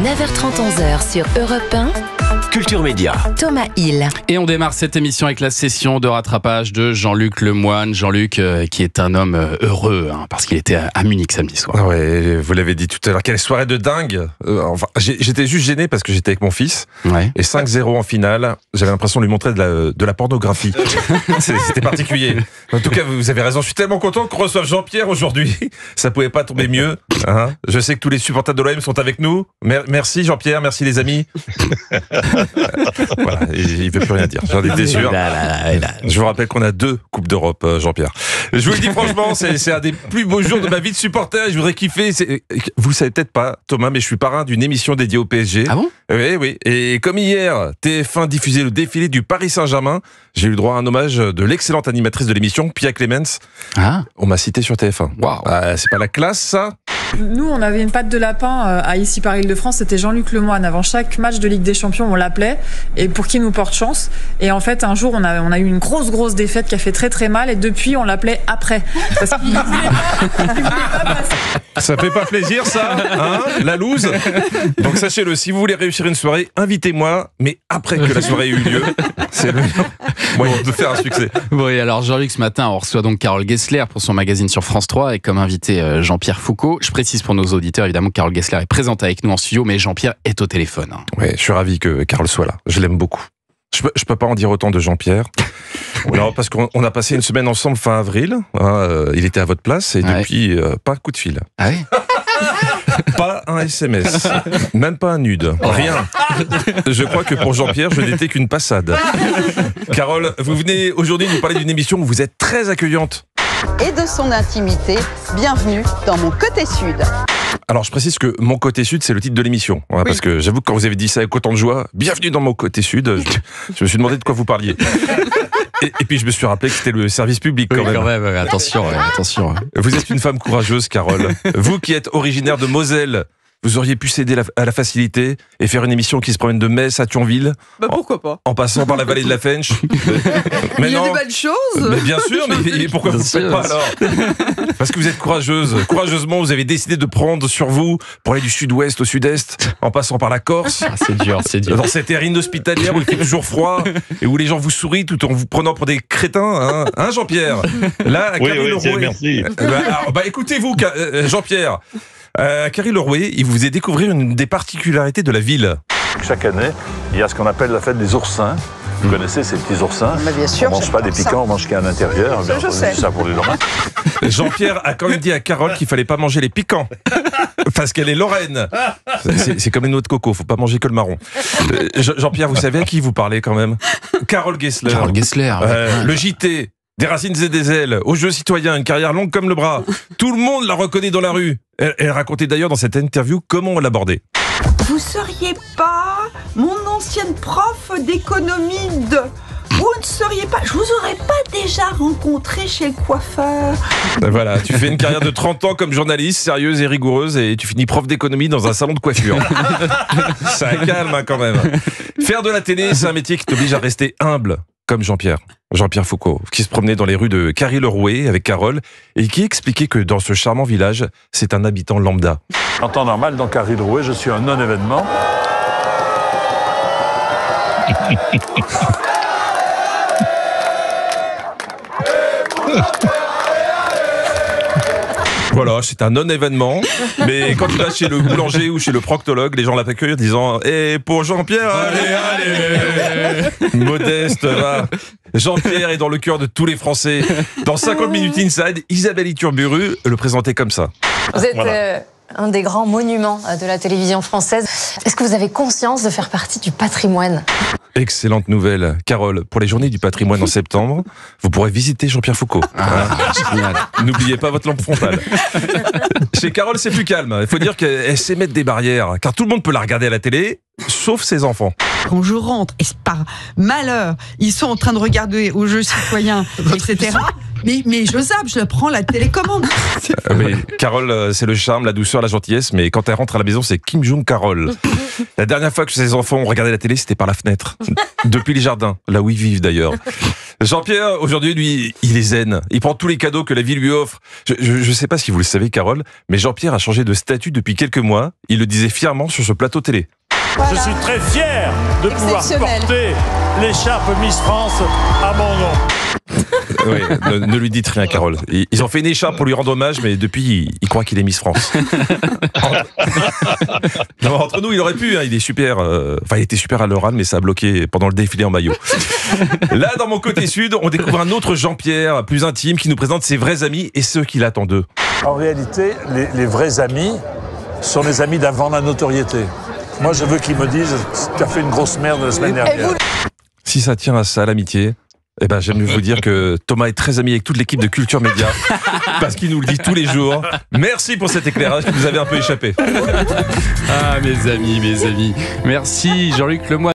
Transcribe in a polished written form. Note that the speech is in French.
9h30, 11h sur Europe 1. Culture Média. Thomas Hill. Et on démarre cette émission avec la session de rattrapage de Jean-Luc Lemoyne. Jean-Luc qui est un homme heureux parce qu'il était à Munich samedi soir. Ah ouais, vous l'avez dit tout à l'heure, quelle soirée de dingue. J'étais juste gêné parce que j'étais avec mon fils. Ouais. Et 5-0 en finale, j'avais l'impression de lui montrer de la pornographie. C'était particulier. En tout cas, vous avez raison, je suis tellement content qu'on reçoive Jean-Pierre aujourd'hui. Ça pouvait pas tomber mieux. Je sais que tous les supporters de l'OM sont avec nous. Merci Jean-Pierre, merci les amis. Voilà, il veut plus rien dire, j'en étais sûr. Je vous rappelle qu'on a 2 Coupes d'Europe, Jean-Pierre. Je vous le dis franchement, c'est un des plus beaux jours de ma vie de supporter. Je voudrais kiffer. Vous le savez peut-être pas, Thomas, mais je suis parrain d'une émission dédiée au PSG. Ah bon ? Oui. Et comme hier, TF1 diffusait le défilé du Paris Saint-Germain, j'ai eu le droit à un hommage de l'excellente animatrice de l'émission, Pia Clemens. On m'a cité sur TF1. Waouh. C'est pas la classe, ça ? Nous, on avait une patte de lapin à ici par Île-de-France, c'était Jean-Luc Lemoyne. Avant chaque match de Ligue des Champions, on l'appelait, et pour qu'il nous porte chance. Et en fait, un jour, on a eu une grosse défaite qui a fait très mal, et depuis, on l'appelait après. Parce qu'il voulait pas passer. Ça fait pas plaisir, ça, la loose. Donc sachez-le, si vous voulez réussir une soirée, invitez-moi, mais après que la soirée ait eu lieu. C'est le moyen de faire un succès. Oui, alors Jean-Luc, ce matin, on reçoit donc Carole Gessler pour son magazine sur France 3 et comme invité Jean-Pierre Foucault. Je précise pour nos auditeurs, évidemment, que Carole Gessler est présente avec nous en studio, mais Jean-Pierre est au téléphone. Oui, je suis ravi que Carole soit là. Je l'aime beaucoup. Je peux pas en dire autant de Jean-Pierre. Alors, parce qu'on a passé une semaine ensemble fin avril. Il était à votre place et depuis, pas un coup de fil. Ah oui. Pas un SMS, même pas un nude, rien. Je crois que pour Jean-Pierre, je n'étais qu'une passade. Carole, vous venez aujourd'hui nous parler d'une émission où vous êtes très accueillante. Et de son intimité, bienvenue dans mon côté sud. Alors je précise que Mon côté sud, c'est le titre de l'émission. Parce que j'avoue que quand vous avez dit ça avec autant de joie, bienvenue dans Mon côté sud, je me suis demandé de quoi vous parliez. Et puis je me suis rappelé que c'était le service public quand même. Attention. Vous êtes une femme courageuse, Carole. Vous qui êtes originaire de Moselle, vous auriez pu céder à la facilité et faire une émission qui se promène de Metz à Thionville. Pourquoi pas ? En passant par la vallée de la Fench. Mais il y a des belles choses. Mais bien sûr, mais pourquoi vous ne faites pas alors ? Parce que vous êtes courageuse. Courageusement, vous avez décidé de prendre sur vous pour aller du sud-ouest au sud-est, en passant par la Corse. C'est dur. Dans cette ère inhospitalière où il fait toujours froid et où les gens vous sourient tout en vous prenant pour des crétins, hein Jean-Pierre ? Là, Carrie Lerouet. Merci. Écoutez-vous, Jean-Pierre. Carrie Lerouet, il vous faisait découvrir une des particularités de la ville. Chaque année, il y a ce qu'on appelle la fête des oursins. Vous connaissez ces petits oursins ? Mais bien sûr, on ne mange pas des piquants, on mange qu'à l'intérieur. Je sais. Ça pour les Lorrains. Jean-Pierre a quand même dit à Carole qu'il fallait pas manger les piquants. Parce qu'elle est Lorraine. C'est comme une noix de coco, faut pas manger que le marron. Jean-Pierre, vous savez à qui vous parlez quand même ? Carole Gessler. Le JT. Des racines et des ailes, au jeu citoyen, une carrière longue comme le bras. Tout le monde la reconnaît dans la rue. Elle racontait d'ailleurs dans cette interview comment on l'abordait. Vous seriez pas mon ancienne prof d'économie de... Vous ne seriez pas... Je vous aurais pas déjà rencontré chez le coiffeur. Voilà, tu fais une carrière de 30 ans comme journaliste, sérieuse et rigoureuse, et tu finis prof d'économie dans un salon de coiffure. Ça calme quand même. Faire de la télé, c'est un métier qui t'oblige à rester humble, comme Jean-Pierre Foucault, qui se promenait dans les rues de Carrie Lerouet avec Carole, et qui expliquait que dans ce charmant village, c'est un habitant lambda. En temps normal, dans Carrie Lerouet, je suis un non-événement. Voilà, c'est un non-événement, mais quand tu vas chez le boulanger ou chez le proctologue, les gens l'accueillent en disant « Eh, pour Jean-Pierre, allez !» Modeste, va. Jean-Pierre est dans le cœur de tous les Français. Dans 50 minutes inside, Isabelle Iturburu le présentait comme ça. Vous êtes un des grands monuments de la télévision française. Est-ce que vous avez conscience de faire partie du patrimoine ? Excellente nouvelle. Carole, pour les journées du patrimoine en septembre, vous pourrez visiter Jean-Pierre Foucault. N'oubliez pas votre lampe frontale. Chez Carole, c'est plus calme. Il faut dire qu'elle sait mettre des barrières, car tout le monde peut la regarder à la télé, sauf ses enfants. Quand je rentre, et par malheur, ils sont en train de regarder aux jeux citoyens, etc. Mais je zappe, je prends la télécommande. Mais Carole, c'est le charme, la douceur, la gentillesse, mais quand elle rentre à la maison, c'est Kim Jong-Carole. La dernière fois que ses enfants ont regardé la télé, c'était par la fenêtre. Depuis les jardins, là où ils vivent d'ailleurs. Jean-Pierre, aujourd'hui, lui, il est zen. Il prend tous les cadeaux que la vie lui offre. Je sais pas si vous le savez, Carole, mais Jean-Pierre a changé de statut depuis quelques mois. Il le disait fièrement sur ce plateau télé. Voilà. Je suis très fier de pouvoir porter l'écharpe Miss France à mon nom. Oui, ne lui dites rien, Carole. Ils ont fait une écharpe pour lui rendre hommage, mais depuis, il croit qu'il est Miss France. Non, entre nous, il aurait pu. Hein, il est super. Enfin, il était super à l'oral, mais ça a bloqué pendant le défilé en maillot. Là, dans mon côté sud, on découvre un autre Jean-Pierre, plus intime, qui nous présente ses vrais amis et ceux qui l'attendent d'eux. En réalité, les vrais amis sont les amis d'avant la notoriété. Moi, je veux qu'ils me disent « Tu as fait une grosse merde la semaine dernière ». Si ça tient à ça, l'amitié, eh ben, j'aime vous dire que Thomas est très ami avec toute l'équipe de Culture Média, parce qu'il nous le dit tous les jours. Merci pour cet éclairage qui nous avait un peu échappé. Ah, mes amis. Merci, Jean-Luc Lemoyne.